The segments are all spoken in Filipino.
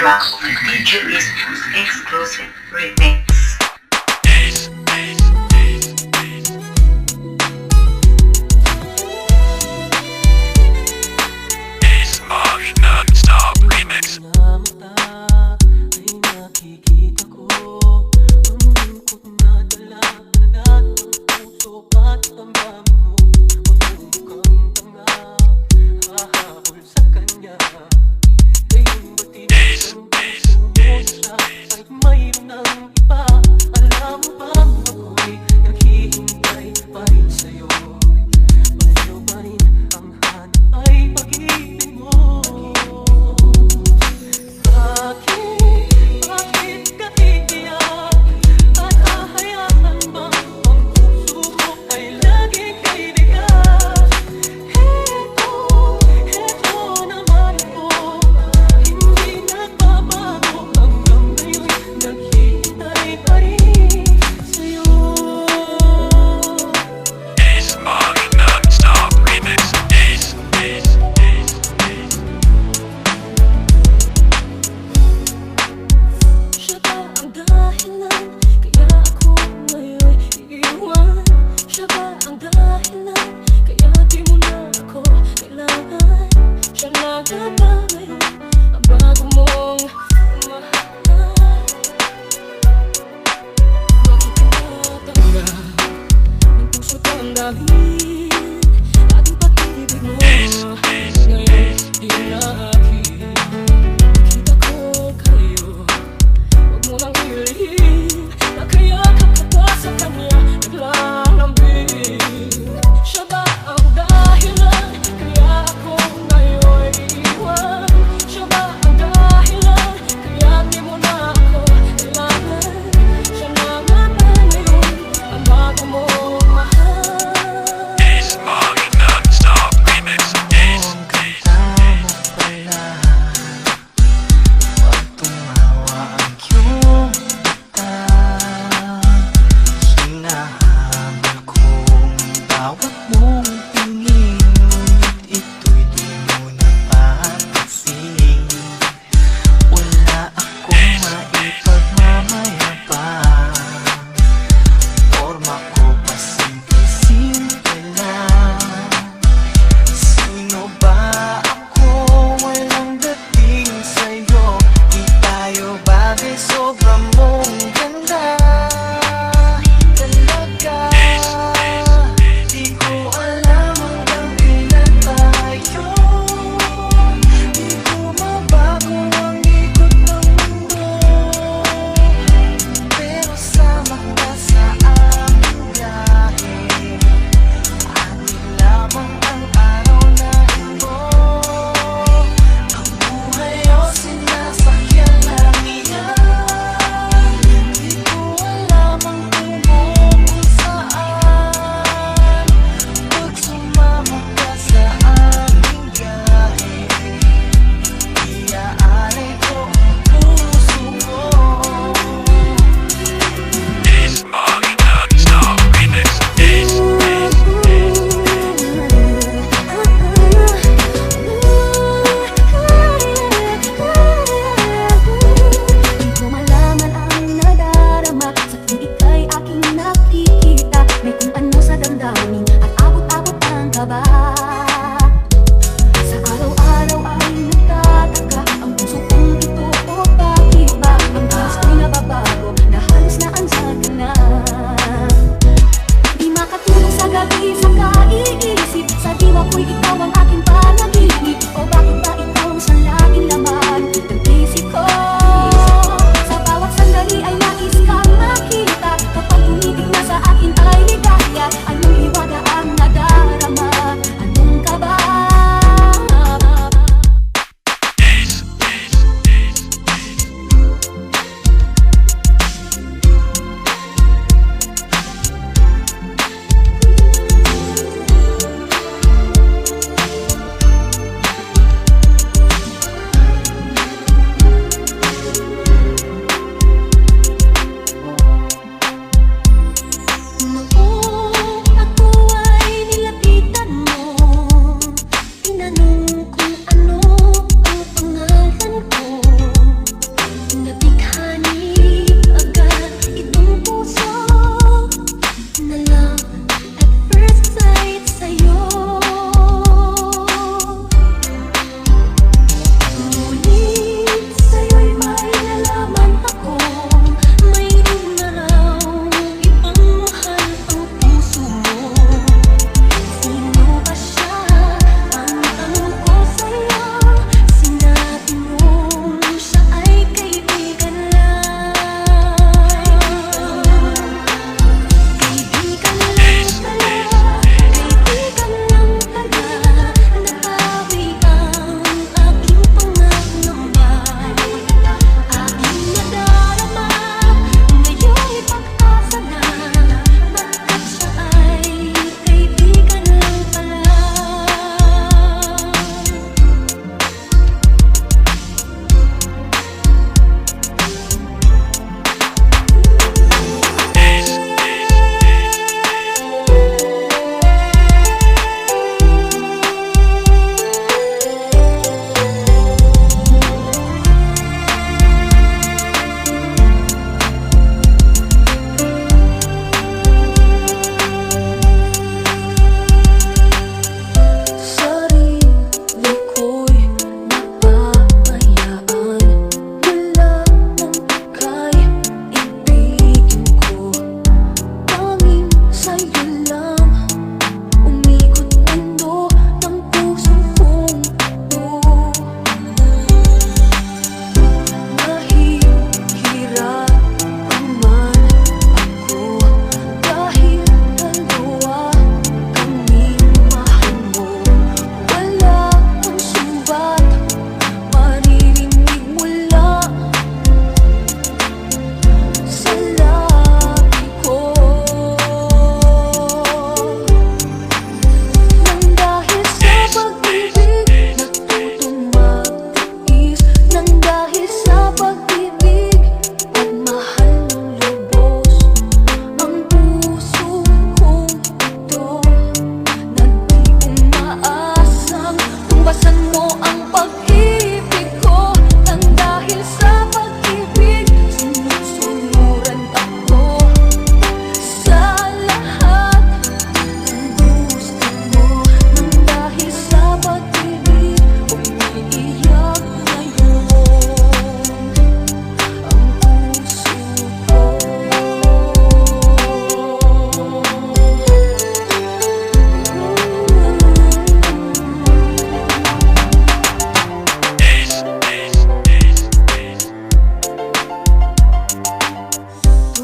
track DJ is exclusive remix. Non-stop remix.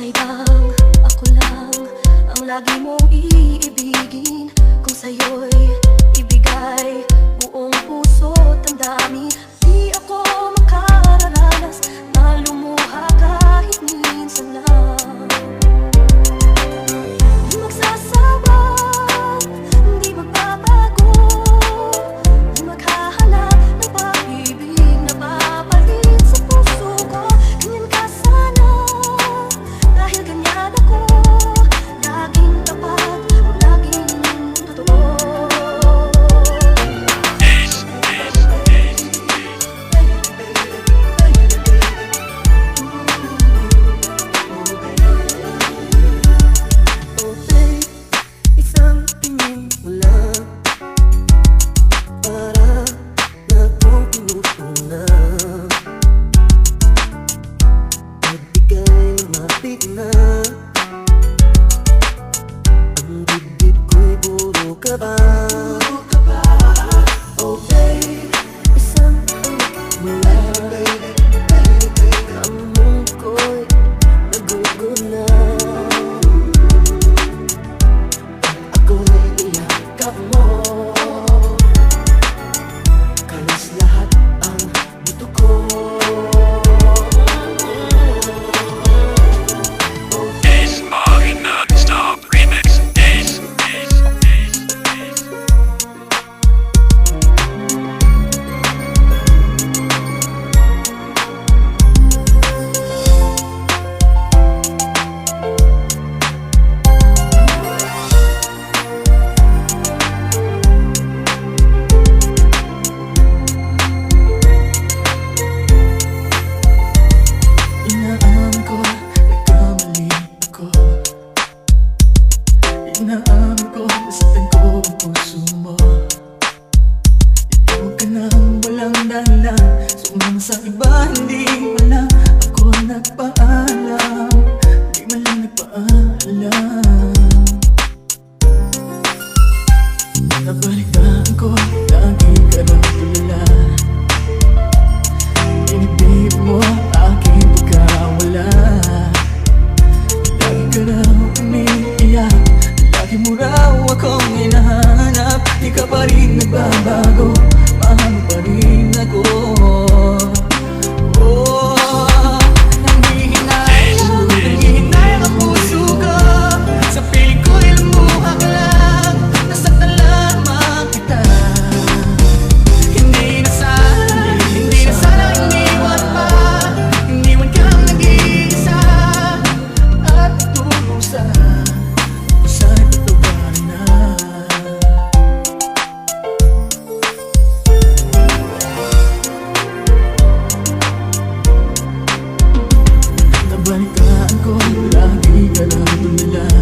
Sanay bang ako lang ang lagi mong iibigin? Kung sa'yo'y ibigay buong puso't damdamin, di ako makararanas na lumuha kahit minsan lang. Di magsasawa, di magbabago, di maghahanap ng pag-ibig na papalit sa puso ko. Ganyan ka sana, dahil ganyan ako, laging tapat, laging totoo. Oh babe, isang tingin mo lang para na kong pinupunan. At ika'y lumapit na, ang dibdib ko'y puro kaba. Oh babe, isang halik mo lang, ang mundo ko'y nagugulan. Ako'y iyakap mo, kalas lahat ang buto ko. Ace Mog Non-Stop Remix. Ace, Ace, Ace, Ace. Inaamin ko, nagkamali ako. Inaamin ko, nasaktan ko ang puso mo. Iniwan ka nang walang dahilan, sumama sa iba, hindi man lang ako nagpaalam, hindi man lang nagpaalam. Nabalitaan ko, lagi ka lang tulala. Inibig mo aking pagkawala, lagi ka raw umiiyak, lagi mo raw akong hinahanap. Di ka pa rin nagbabago, mahal mo pa rin ako. Oh, nanghihinayang ang puso ko, sa piling ko'y lumuha ka lang, nasaktan lamang kita. Hindi na sana iniwan pa, iniwan kang nag-iisa, at tulusa kung sa'y patawarin na. Nabalitaan ko, lagi ka lang tulala.